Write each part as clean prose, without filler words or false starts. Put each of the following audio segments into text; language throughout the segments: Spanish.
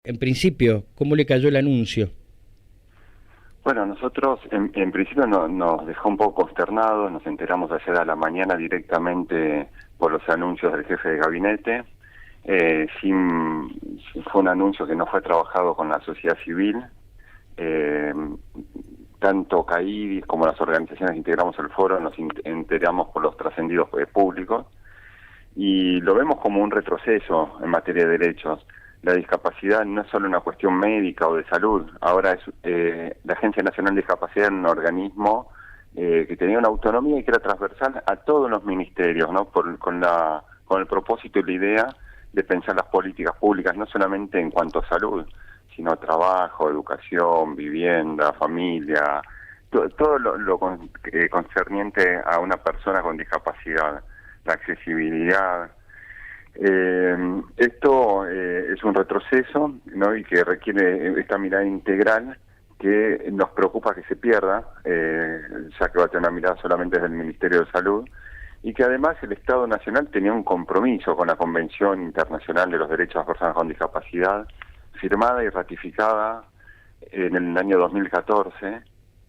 En principio, ¿cómo le cayó el anuncio? Bueno, nosotros en principio nos dejó un poco consternados, nos enteramos ayer a la mañana directamente por los anuncios del jefe de gabinete. Fue un anuncio que no fue trabajado con la sociedad civil. Eh, Tanto CAIDI como las organizaciones que integramos el foro nos enteramos por los trascendidos públicos y lo vemos como un retroceso en materia de derechos. La discapacidad no es solo una cuestión médica o de salud, ahora es la Agencia Nacional de Discapacidad, un organismo que tenía una autonomía y que era transversal a todos los ministerios, ¿no? Con el propósito y la idea de pensar las políticas públicas no solamente en cuanto a salud, sino trabajo, educación, vivienda, familia, todo lo concerniente a una persona con discapacidad, la accesibilidad. Esto es un retroceso, ¿no? Y que requiere esta mirada integral que nos preocupa que se pierda, ya que va a tener una mirada solamente desde el Ministerio de Salud, y que además el Estado Nacional tenía un compromiso con la Convención Internacional de los Derechos de las Personas con Discapacidad, firmada y ratificada en el año 2014,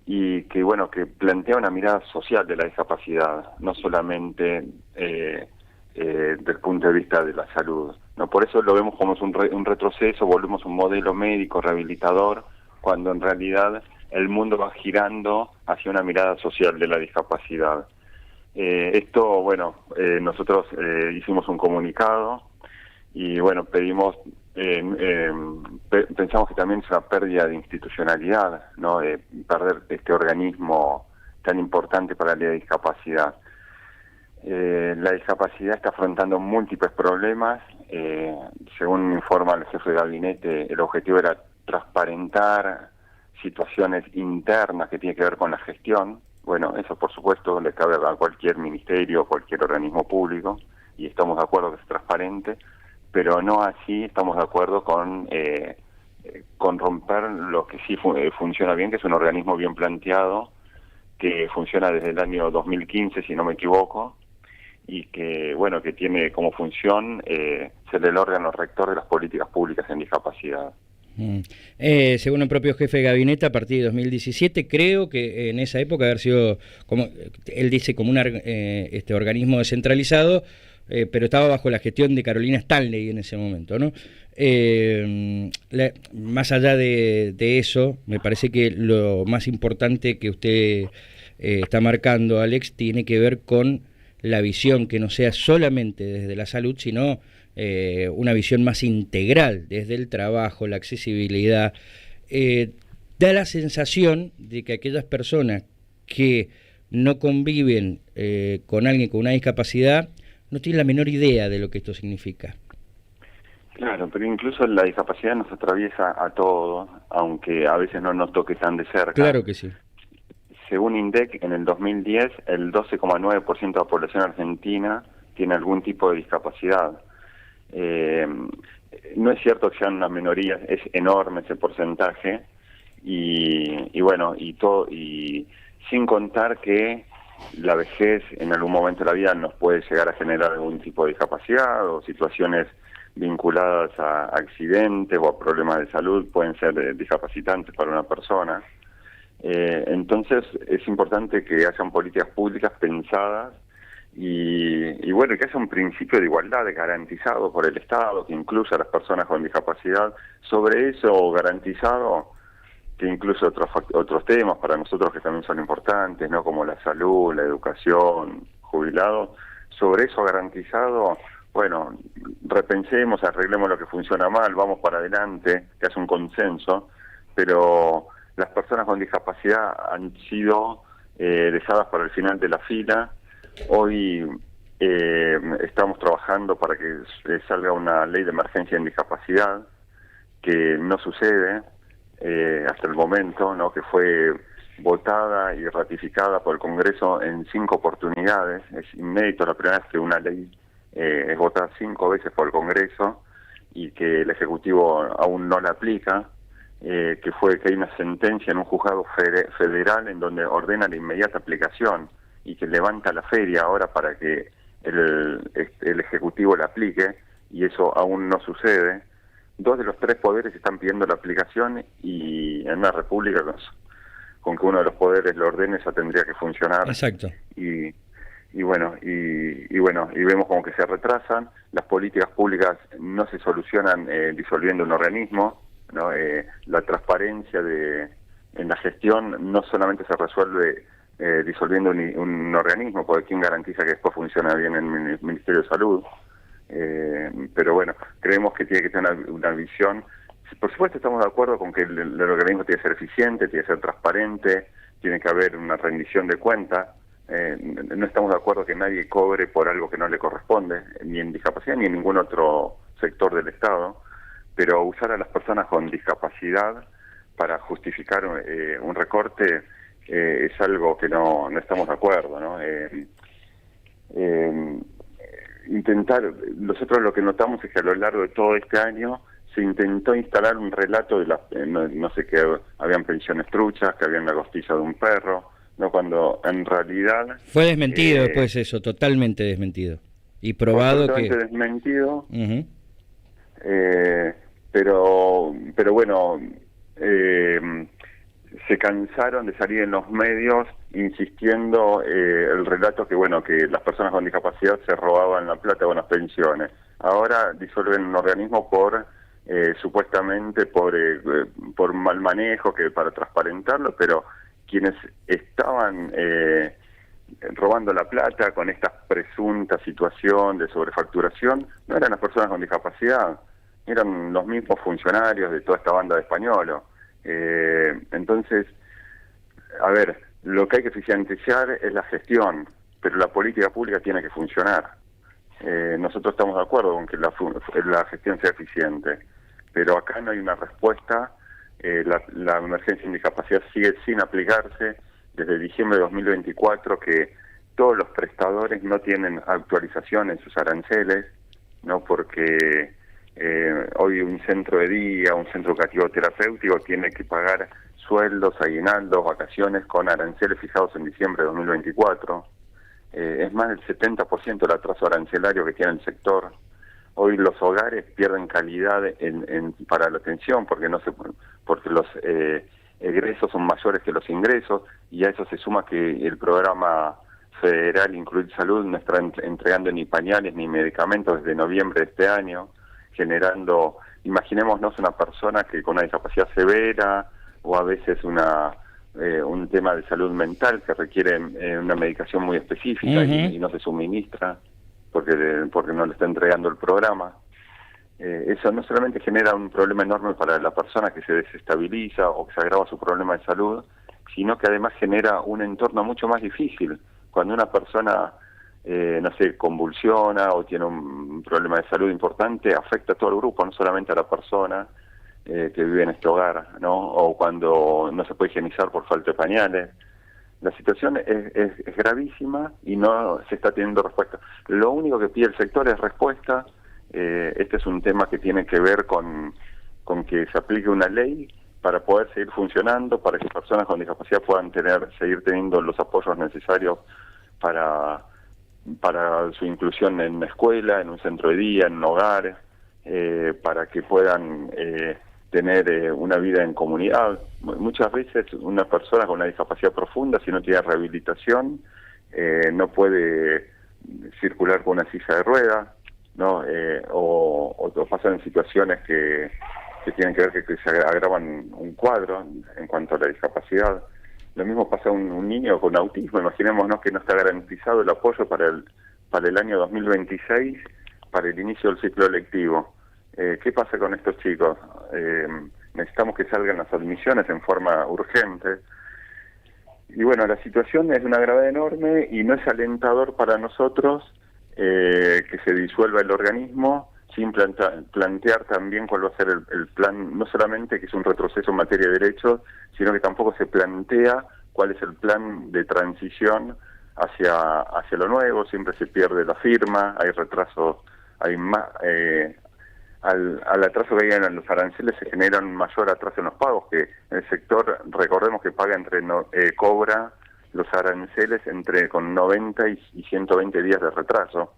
y que bueno, que plantea una mirada social de la discapacidad, no solamente desde el punto de vista de la salud, ¿no? Por eso lo vemos como un retroceso, volvemos a un modelo médico rehabilitador, cuando en realidad el mundo va girando hacia una mirada social de la discapacidad. Esto, bueno, nosotros hicimos un comunicado y bueno, pensamos que también es una pérdida de institucionalidad, ¿no? Perder este organismo tan importante para la discapacidad. La discapacidad está afrontando múltiples problemas. Según informa el jefe de gabinete, el objetivo era transparentar situaciones internas que tienen que ver con la gestión. Bueno, eso por supuesto le cabe a cualquier ministerio, cualquier organismo público, y estamos de acuerdo que es transparente, pero no así estamos de acuerdo con romper lo que sí funciona bien, que es un organismo bien planteado, que funciona desde el año 2015, si no me equivoco, y que, bueno, que tiene como función ser el órgano rector de las políticas públicas en discapacidad. Según el propio jefe de gabinete, a partir de 2017, creo que en esa época haber sido, como él dice, como un organismo descentralizado, pero estaba bajo la gestión de Carolina Stanley en ese momento, ¿no? Más allá de eso, me parece que lo más importante que usted está marcando, Alex, tiene que ver con la visión que no sea solamente desde la salud, sino una visión más integral desde el trabajo, la accesibilidad. Da la sensación de que aquellas personas que no conviven con alguien con una discapacidad no tienen la menor idea de lo que esto significa. Claro, pero incluso la discapacidad nos atraviesa a todos, aunque a veces no nos toque tan de cerca. Claro que sí. Según INDEC, en el 2010, el 12,9% de la población argentina tiene algún tipo de discapacidad. No es cierto que sean una minoría, es enorme ese porcentaje, y bueno, y sin contar que la vejez en algún momento de la vida nos puede llegar a generar algún tipo de discapacidad o situaciones vinculadas a accidentes o a problemas de salud pueden ser discapacitantes para una persona. Entonces es importante que hayan políticas públicas pensadas y bueno, que haya un principio de igualdad garantizado por el Estado, que incluya a las personas con discapacidad. Sobre eso garantizado, que incluso otros temas para nosotros que también son importantes, ¿no? Como la salud, la educación, jubilados. Sobre eso garantizado, bueno, repensemos, arreglemos lo que funciona mal, vamos para adelante, que haya un consenso, pero las personas con discapacidad han sido dejadas para el final de la fila. Hoy estamos trabajando para que salga una ley de emergencia en discapacidad, que no sucede hasta el momento, ¿no? Que fue votada y ratificada por el Congreso en 5 oportunidades. Es inédito, la primera vez que una ley es votada 5 veces por el Congreso y que el Ejecutivo aún no la aplica. Que hay una sentencia en un juzgado federal en donde ordena la inmediata aplicación y que levanta la feria ahora para que el Ejecutivo la aplique, y eso aún no sucede. dos de los tres poderes están pidiendo la aplicación, y en una república con que uno de los poderes lo ordene ya tendría que funcionar. Exacto. Y bueno, y vemos como que se retrasan. Las políticas públicas no se solucionan disolviendo un organismo, ¿no? La transparencia en la gestión no solamente se resuelve disolviendo un organismo, porque ¿quién garantiza que después funciona bien en el Ministerio de Salud? Pero bueno, creemos que tiene que tener una visión. Por supuesto estamos de acuerdo con que el organismo tiene que ser eficiente, tiene que ser transparente, tiene que haber una rendición de cuentas. No estamos de acuerdo que nadie cobre por algo que no le corresponde, ni en discapacidad ni en ningún otro sector del Estado, pero usar a las personas con discapacidad para justificar un recorte es algo que no estamos de acuerdo, ¿no? Nosotros lo que notamos es que a lo largo de todo este año se intentó instalar un relato de no sé, que habían pensiones truchas, que había una costilla de un perro, no, cuando en realidad fue desmentido después eso, totalmente desmentido y probado totalmente que desmentido. Uh-huh. Pero bueno, se cansaron de salir en los medios insistiendo el relato que bueno, que las personas con discapacidad se robaban la plata con las pensiones. Ahora disuelven un organismo supuestamente por mal manejo, que para transparentarlo, pero quienes estaban robando la plata con esta presunta situación de sobrefacturación no eran las personas con discapacidad, eran los mismos funcionarios de toda esta banda de españolos. Entonces, a ver, lo que hay que eficientizar es la gestión, pero la política pública tiene que funcionar. Nosotros estamos de acuerdo con que la gestión sea eficiente, pero acá no hay una respuesta. La emergencia en discapacidad sigue sin aplicarse desde diciembre de 2024, que todos los prestadores no tienen actualización en sus aranceles, no, porque hoy un centro de día, un centro educativo terapéutico tiene que pagar sueldos, aguinaldos, vacaciones con aranceles fijados en diciembre de 2024. Es más del 70% el atraso arancelario que tiene el sector. Hoy los hogares pierden calidad para la atención porque los egresos son mayores que los ingresos, y a eso se suma que el programa federal Incluir Salud no está entregando ni pañales ni medicamentos desde noviembre de este año, generando, imaginémonos una persona que con una discapacidad severa o a veces un tema de salud mental que requiere una medicación muy específica. Uh-huh. y no se suministra porque no le está entregando el programa. Eso no solamente genera un problema enorme para la persona que se desestabiliza o que se agrava su problema de salud, sino que además genera un entorno mucho más difícil. Cuando una persona, no sé, convulsiona o tiene un problema de salud importante, afecta a todo el grupo, no solamente a la persona que vive en este hogar, ¿no? O cuando no se puede higienizar por falta de pañales. La situación es gravísima y no se está teniendo respuesta. Lo único que pide el sector es respuesta. Este es un tema que tiene que ver con que se aplique una ley para poder seguir funcionando, para que personas con discapacidad puedan seguir teniendo los apoyos necesarios para su inclusión en una escuela, en un centro de día, en un hogar, para que puedan tener una vida en comunidad. Muchas veces una persona con una discapacidad profunda, si no tiene rehabilitación, no puede circular con una silla de ruedas, ¿no? O pasan situaciones que tienen que ver que se agravan un cuadro en cuanto a la discapacidad. Lo mismo pasa a un niño con autismo. Imaginémonos que no está garantizado el apoyo para el año 2026, para el inicio del ciclo lectivo. ¿Qué pasa con estos chicos? Necesitamos que salgan las admisiones en forma urgente. Y bueno, la situación es de una gravedad enorme y no es alentador para nosotros que se disuelva el organismo sin plantear también cuál va a ser el plan, no solamente que es un retroceso en materia de derechos, sino que tampoco se plantea cuál es el plan de transición hacia lo nuevo. Siempre se pierde la firma, hay retrasos, hay más... al atraso que hay en los aranceles se genera un mayor atraso en los pagos, que el sector, recordemos que paga cobra los aranceles con 90 y 120 días de retraso.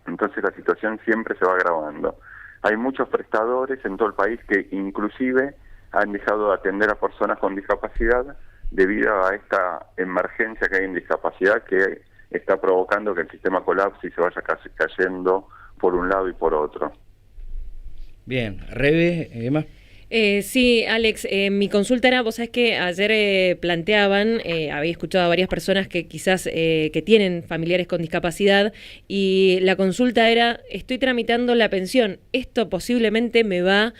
Entonces la situación siempre se va agravando. hay muchos prestadores en todo el país que inclusive han dejado de atender a personas con discapacidad debido a esta emergencia que hay en discapacidad que está provocando que el sistema colapse y se vaya casi cayendo por un lado y por otro. Bien, Rebe, Emma. Sí, Alex, mi consulta era, vos sabés que ayer planteaban, había escuchado a varias personas que quizás que tienen familiares con discapacidad y la consulta era, estoy tramitando la pensión, esto posiblemente me va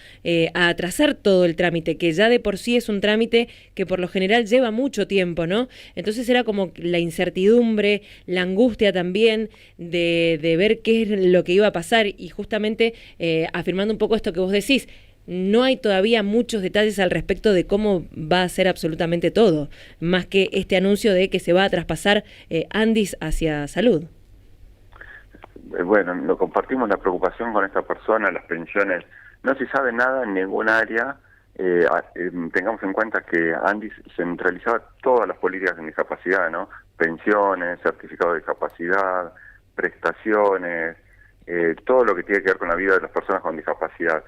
a atrasar todo el trámite, que ya de por sí es un trámite que por lo general lleva mucho tiempo, ¿no? Entonces era como la incertidumbre, la angustia también de ver qué es lo que iba a pasar y justamente afirmando un poco esto que vos decís, no hay todavía muchos detalles al respecto de cómo va a ser absolutamente todo, más que este anuncio de que se va a traspasar Andis hacia salud. Bueno, lo compartimos la preocupación con esta persona, las pensiones, no se sabe nada en ningún área, tengamos en cuenta que Andis centralizaba todas las políticas de discapacidad, ¿no? Pensiones, certificado de discapacidad, prestaciones, todo lo que tiene que ver con la vida de las personas con discapacidad.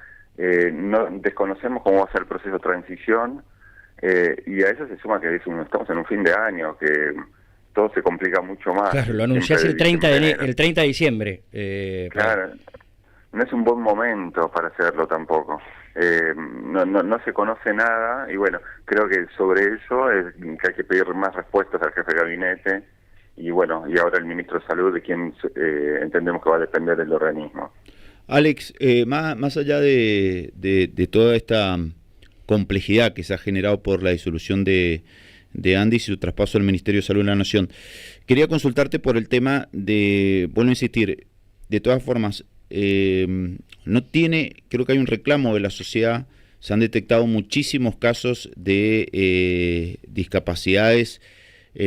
No desconocemos cómo va a ser el proceso de transición y a eso se suma que estamos en un fin de año, que todo se complica mucho más. Claro, lo anunciás el 30 de diciembre. Claro, no es un buen momento para hacerlo tampoco. No se conoce nada y bueno, creo que sobre eso es que hay que pedir más respuestas al jefe de gabinete y bueno, y ahora el ministro de Salud, de quien entendemos que va a depender del organismo. Alex, más allá de toda esta complejidad que se ha generado por la disolución de Andis y su traspaso al Ministerio de Salud de la Nación, quería consultarte por el tema de, vuelvo a insistir, de todas formas, no tiene, creo que hay un reclamo de la sociedad, se han detectado muchísimos casos de discapacidades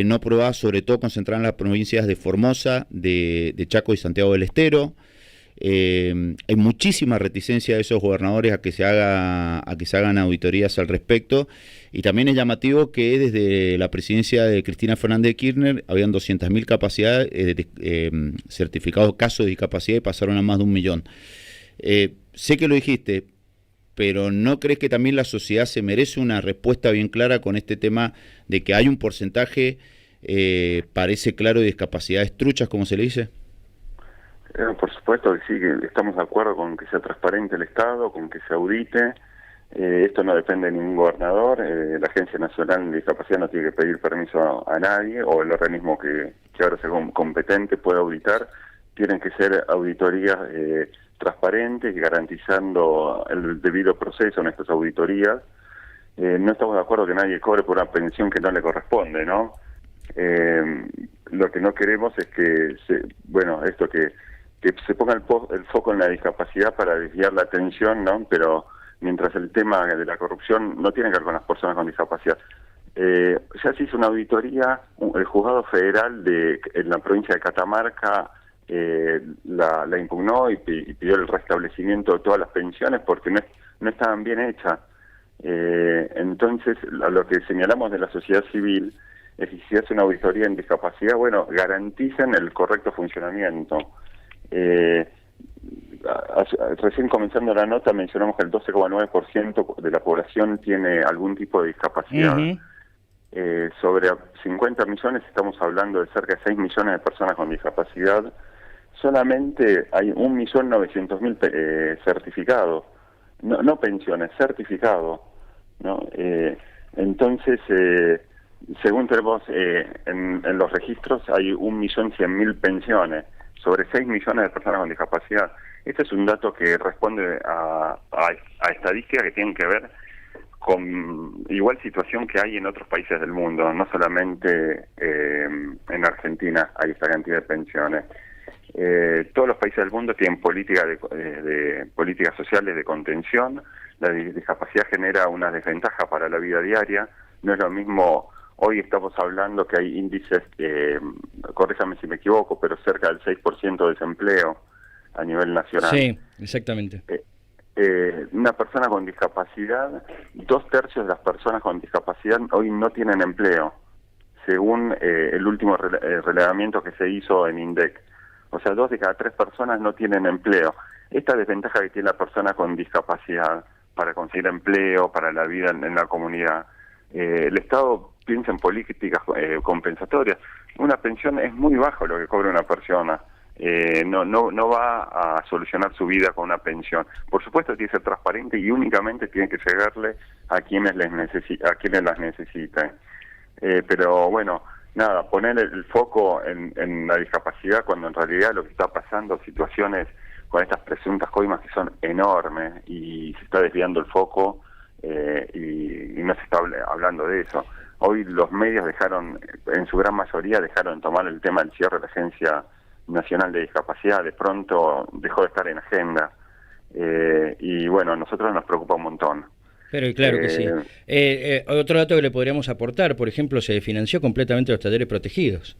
no aprobadas, sobre todo concentradas en las provincias de Formosa, de Chaco y Santiago del Estero. Hay muchísima reticencia de esos gobernadores a que se hagan auditorías al respecto y también es llamativo que desde la presidencia de Cristina Fernández de Kirchner habían 200.000 capacidades certificados casos de discapacidad y pasaron a más de 1 millón. Sé que lo dijiste, pero ¿no crees que también la sociedad se merece una respuesta bien clara con este tema de que hay un porcentaje, parece claro, de discapacidades truchas, como se le dice? Por supuesto que sí, que estamos de acuerdo con que sea transparente el Estado, con que se audite. Esto no depende de ningún gobernador. La Agencia Nacional de Discapacidad no tiene que pedir permiso a nadie, o el organismo que ahora sea competente puede auditar. Tienen que ser auditorías transparentes y garantizando el debido proceso en estas auditorías. No estamos de acuerdo que nadie cobre por una pensión que no le corresponde, ¿no? Lo que no queremos es que se ponga el foco en la discapacidad para desviar la atención, ¿no? Pero mientras el tema de la corrupción no tiene que ver con las personas con discapacidad. Ya se hizo una auditoría, el juzgado federal en la provincia de Catamarca la impugnó y pidió el restablecimiento de todas las pensiones porque no estaban bien hechas. Entonces, lo que señalamos de la sociedad civil es que si se hace una auditoría en discapacidad, bueno, garanticen el correcto funcionamiento. Recién comenzando la nota mencionamos que el 12,9% de la población tiene algún tipo de discapacidad. Sobre 50 millones estamos hablando de cerca de 6 millones de personas con discapacidad. Solamente hay 1.900.000 certificados, no pensiones, certificados, ¿no? Entonces, según tenemos en los registros, hay 1.100.000 pensiones sobre 6 millones de personas con discapacidad. Este es un dato que responde a estadísticas que tienen que ver con igual situación que hay en otros países del mundo, no solamente en Argentina hay esta cantidad de pensiones. Todos los países del mundo tienen políticas políticas sociales de contención. La discapacidad genera una desventaja para la vida diaria. No es lo mismo. Hoy estamos hablando que hay índices, corríjame si me equivoco, pero cerca del 6% de desempleo a nivel nacional. Sí, exactamente. Una persona con discapacidad, 2/3 de las personas con discapacidad hoy no tienen empleo, según el último relevamiento que se hizo en INDEC. O sea, 2 de cada 3 personas no tienen empleo. esta desventaja que tiene la persona con discapacidad para conseguir empleo, para la vida en la comunidad. El Estado piensa en políticas compensatorias. Una pensión es muy bajo lo que cobra una persona. No va a solucionar su vida con una pensión. Por supuesto tiene que ser transparente y únicamente tiene que llegarle a quienes las necesiten. Pero bueno, nada, poner el foco en la discapacidad cuando en realidad lo que está pasando, situaciones con estas presuntas coimas que son enormes y se está desviando el foco y no se está hablando de eso. Hoy los medios en su gran mayoría dejaron de tomar el tema del cierre de la Agencia Nacional de Discapacidad, de pronto dejó de estar en agenda y bueno, a nosotros nos preocupa un montón. Pero claro que sí. Otro dato que le podríamos aportar, por ejemplo, se financió completamente los talleres protegidos.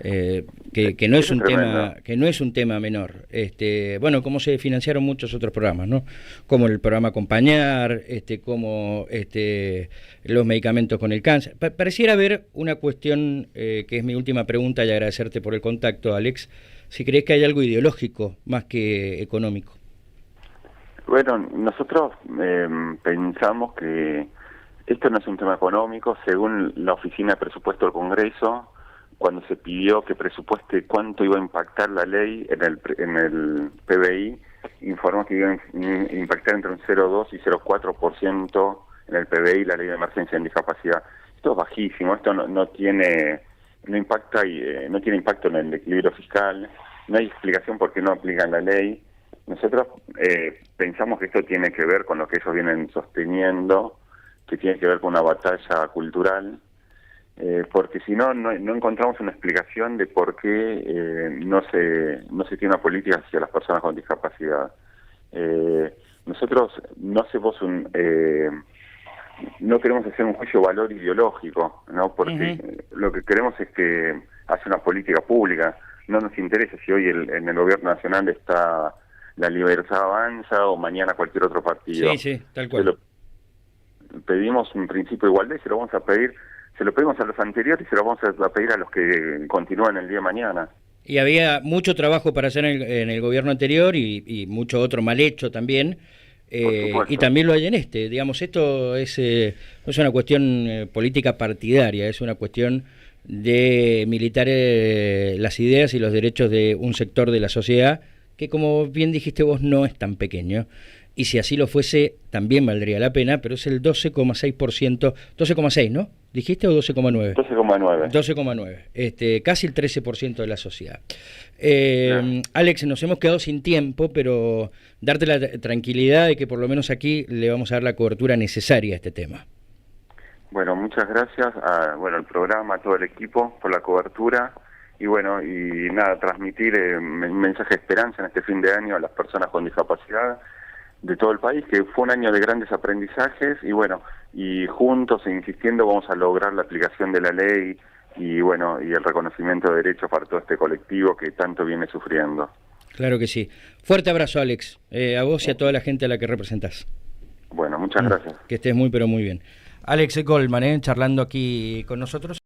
Que no es un tema menor. Bueno, como se financiaron muchos otros programas, ¿no? Como el programa Acompañar, como los medicamentos con el cáncer. Pareciera haber una cuestión que es mi última pregunta y agradecerte por el contacto, Alex. Si crees que hay algo ideológico más que económico. Bueno, nosotros pensamos que esto no es un tema económico. Según la Oficina de Presupuesto del Congreso, cuando se pidió que presupueste cuánto iba a impactar la ley en el PBI, informó que iba a impactar entre un 0,2 y 0,4% en el PBI la ley de emergencia en discapacidad. Esto es bajísimo, esto no tiene impacto en el equilibrio fiscal, no hay explicación por qué no aplican la ley. Nosotros pensamos que esto tiene que ver con lo que ellos vienen sosteniendo, que tiene que ver con una batalla cultural, porque si no encontramos una explicación de por qué no se tiene una política hacia las personas con discapacidad. Nosotros no hacemos no queremos hacer un juicio de valor ideológico, ¿no? Porque lo que queremos es que hace una política pública. No nos interesa si hoy en el gobierno nacional está La Libertad Avanza o mañana cualquier otro partido. Sí, tal cual. Pedimos un principio de igualdad y se lo pedimos a los anteriores y se lo vamos a pedir a los que continúan el día de mañana. Y había mucho trabajo para hacer en el gobierno anterior y mucho otro mal hecho también. Y también lo hay en digamos, esto no es una cuestión política partidaria, es una cuestión de militar las ideas y los derechos de un sector de la sociedad que, como bien dijiste vos, no es tan pequeño. Y si así lo fuese, también valdría la pena, pero es el 12,6%, 12,6, ¿no? ¿Dijiste o 12,9? 12,9. 12,9, casi el 13% de la sociedad. Alex, nos hemos quedado sin tiempo, pero darte la tranquilidad de que por lo menos aquí le vamos a dar la cobertura necesaria a este tema. Bueno, muchas gracias al programa, a todo el equipo por la cobertura y bueno, y nada, transmitir un mensaje de esperanza en este fin de año a las personas con discapacidad de todo el país, que fue un año de grandes aprendizajes y bueno, y juntos e insistiendo vamos a lograr la aplicación de la ley y bueno, y el reconocimiento de derechos para todo este colectivo que tanto viene sufriendo. Claro que sí. Fuerte abrazo, Alex, a vos y a toda la gente a la que representás. Bueno, muchas gracias. Que estés muy pero muy bien. Alex Goldman, charlando aquí con nosotros.